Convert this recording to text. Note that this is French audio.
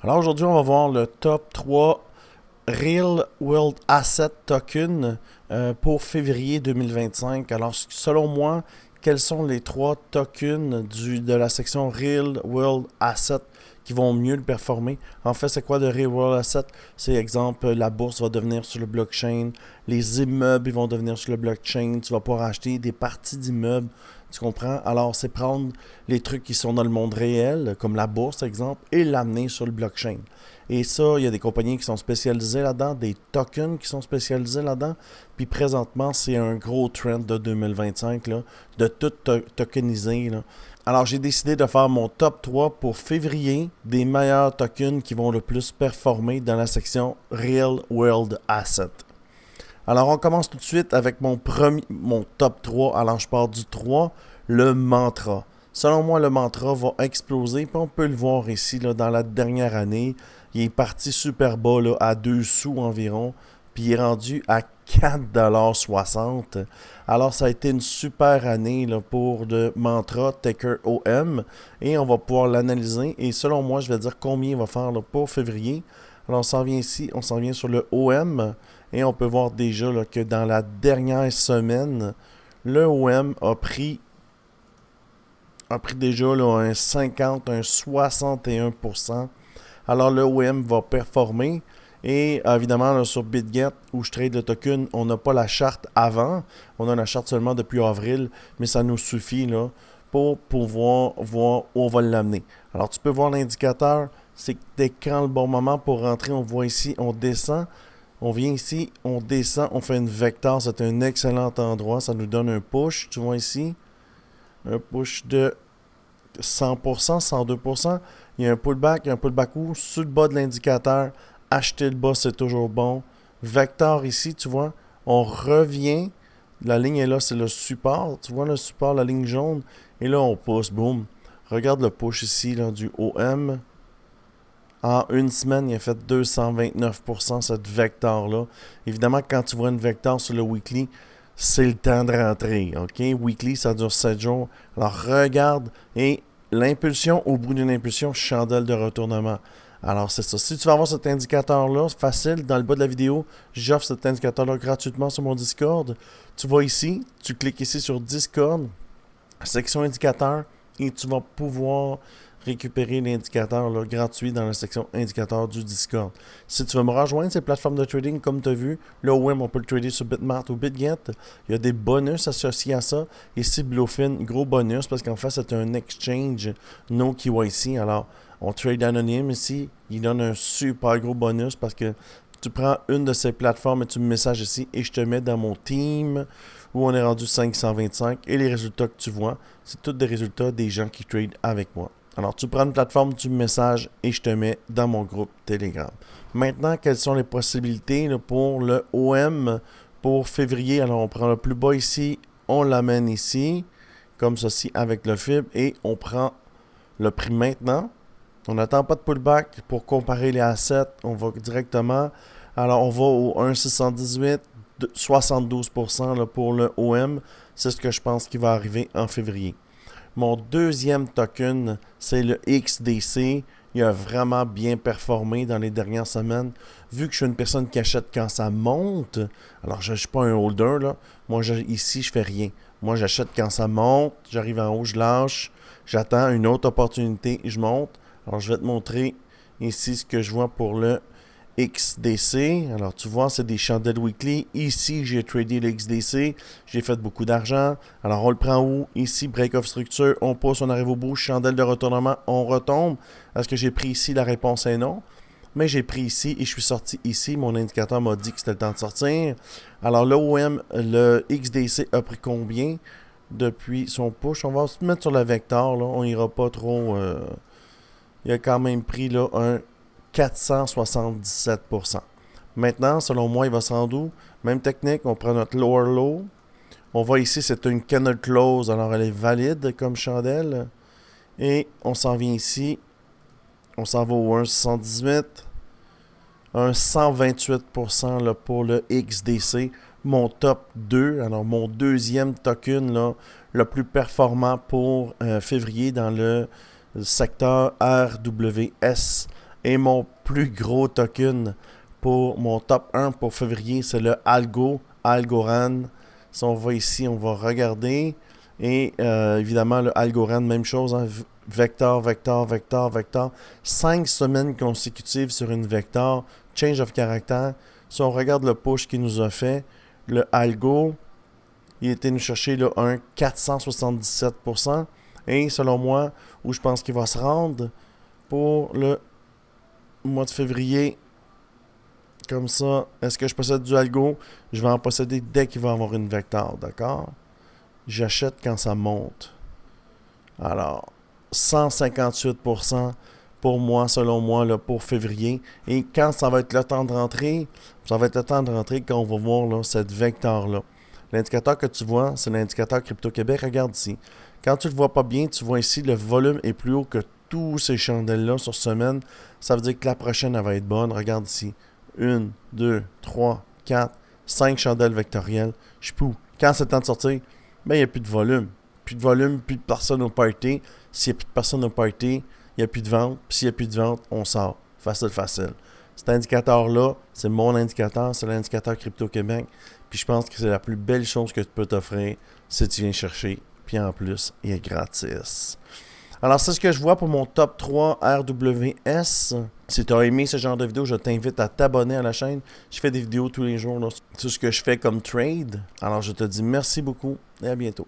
Alors aujourd'hui, on va voir le top 3 Real World Asset Token pour février 2025. Alors selon moi, quels sont les trois tokens de la section Real World Asset qui vont mieux le performer? En fait, c'est quoi de Real World Asset? C'est exemple, la bourse va devenir sur le blockchain, les immeubles ils vont devenir sur le blockchain, tu vas pouvoir acheter des parties d'immeubles. Tu comprends? Alors, c'est prendre les trucs qui sont dans le monde réel, comme la bourse, exemple, et l'amener sur le blockchain. Et ça, il y a des compagnies qui sont spécialisées là-dedans, des tokens qui sont spécialisés là-dedans. Puis présentement, c'est un gros trend de 2025, là, de tout tokeniser. Là. Alors, j'ai décidé de faire mon top 3 pour février des meilleurs tokens qui vont le plus performer dans la section Real World Asset. Alors, on commence tout de suite avec mon top 3. Alors, je pars du 3, le mantra. Selon moi, le mantra va exploser. Puis on peut le voir ici, là, dans la dernière année. Il est parti super bas, là, à 2 sous environ. Puis il est rendu à 4,60 $. Alors, ça a été une super année là, pour le mantra Taker OM. Et on va pouvoir l'analyser. Et selon moi, je vais dire combien il va faire là, pour février. Alors, on s'en vient ici. On s'en vient sur le OM. Et on peut voir déjà là, que dans la dernière semaine, le OM a pris déjà là, un 50, un 61%. Alors le OM va performer. Et évidemment, là, sur BitGet, où je trade le token, on n'a pas la charte avant. On a la charte seulement depuis avril, mais ça nous suffit là, pour pouvoir voir où on va l'amener. Alors tu peux voir l'indicateur, c'est dès quand le bon moment pour rentrer. On voit ici, on descend. On vient ici, on descend, on fait une vecteur, c'est un excellent endroit, ça nous donne un push, tu vois ici, un push de 100%, 102%, il y a un pullback où, sur le bas de l'indicateur, acheter le bas c'est toujours bon, vecteur ici, tu vois, on revient, la ligne est là, c'est le support, tu vois le support, la ligne jaune, et là on pousse, boum, regarde le push ici là, du OM. En une semaine, il a fait 229% cette vecteur-là. Évidemment, quand tu vois une vecteur sur le weekly, c'est le temps de rentrer. OK? Weekly, ça dure 7 jours. Alors, regarde. Et l'impulsion, au bout d'une impulsion, chandelle de retournement. Alors, c'est ça. Si tu veux avoir cet indicateur-là, c'est facile. Dans le bas de la vidéo, j'offre cet indicateur-là gratuitement sur mon Discord. Tu vas ici, tu cliques ici sur Discord, section indicateur, et tu vas pouvoir récupérer l'indicateur là, gratuit dans la section indicateur du Discord. Si tu veux me rejoindre ces plateformes de trading, comme tu as vu, là OM, on peut le trader sur Bitmart ou BitGet. Il y a des bonus associés à ça. Ici, Bluefin, gros bonus parce qu'en fait, c'est un exchange no KYC. Alors, on trade anonyme ici. Il donne un super gros bonus parce que tu prends une de ces plateformes et tu me messages ici et je te mets dans mon team où on est rendu 525 et les résultats que tu vois, c'est tous des résultats des gens qui tradent avec moi. Alors, tu prends une plateforme, tu me messages et je te mets dans mon groupe Telegram. Maintenant, quelles sont les possibilités là, pour le OM pour février? Alors, on prend le plus bas ici, on l'amène ici, comme ceci avec le FIB et on prend le prix maintenant. On n'attend pas de pullback pour comparer les assets. On va directement. Alors, on va au 1,618, 72% là, pour le OM. C'est ce que je pense qui va arriver en février. Mon deuxième token, c'est le XDC. Il a vraiment bien performé dans les dernières semaines. Vu que je suis une personne qui achète quand ça monte, alors je ne suis pas un holder, là. Moi, ici, je fais rien. Moi, j'achète quand ça monte, j'arrive en haut, je lâche, j'attends une autre opportunité, je monte. Alors, je vais te montrer ici ce que je vois pour le XDC. Alors, tu vois, c'est des chandelles weekly. Ici, j'ai tradé le XDC. J'ai fait beaucoup d'argent. Alors, on le prend où? Ici, break of structure. On pousse, on arrive au bout. Chandelle de retournement, on retombe. Est-ce que j'ai pris ici? La réponse est non. Mais j'ai pris ici et je suis sorti ici. Mon indicateur m'a dit que c'était le temps de sortir. Alors, l'OM, le XDC a pris combien depuis son push? On va se mettre sur le vecteur. Là. On ira pas trop... il a quand même pris là, un 477%. Maintenant, selon moi, il va se rendre où? Même technique, on prend notre lower low. On voit ici, c'est une candle close, alors elle est valide comme chandelle. Et on s'en vient ici. On s'en va au 1,78. Un 128% là, pour le XDC. Mon top 2, alors mon deuxième token là, le plus performant pour février dans le secteur RWS. Et mon plus gros token pour mon top 1 pour février, c'est le Algorand. Si on va ici, on va regarder. Et évidemment, le Algorand, même chose. Hein, vector, vector, vector, vector. 5 semaines consécutives sur une vector. Change of character. Si on regarde le push qu'il nous a fait, le Algo, il était nous chercher là, un 477%. Et selon moi, où je pense qu'il va se rendre pour le mois de février, comme ça, est-ce que je possède du Algo? Je vais en posséder dès qu'il va avoir une vector, d'accord? J'achète quand ça monte. Alors, 158% pour moi, selon moi, là, pour février. Et quand ça va être le temps de rentrer, ça va être le temps de rentrer quand on va voir là, cette vector-là. L'indicateur que tu vois, c'est l'indicateur Crypto-Québec. Regarde ici. Quand tu ne le vois pas bien, tu vois ici, le volume est plus haut que tous ces chandelles-là sur semaine. Ça veut dire que la prochaine, elle va être bonne. Regarde ici. 1, 2, 3, 4, 5 chandelles vectorielles. Je peux. Quand c'est le temps de sortir, ben, il n'y a plus de volume. Plus de volume, plus de personnes au party. S'il n'y a plus de personnes au party, il n'y a plus de vente. Puis s'il n'y a plus de vente, on sort. Facile, facile. Cet indicateur-là, c'est mon indicateur, c'est l'indicateur Crypto-Québec. Puis je pense que c'est la plus belle chose que tu peux t'offrir si tu viens chercher. Puis en plus, il est gratis. Alors, c'est ce que je vois pour mon top 3 RWS. Si tu as aimé ce genre de vidéo, je t'invite à t'abonner à la chaîne. Je fais des vidéos tous les jours là, sur ce que je fais comme trade. Alors, je te dis merci beaucoup et à bientôt.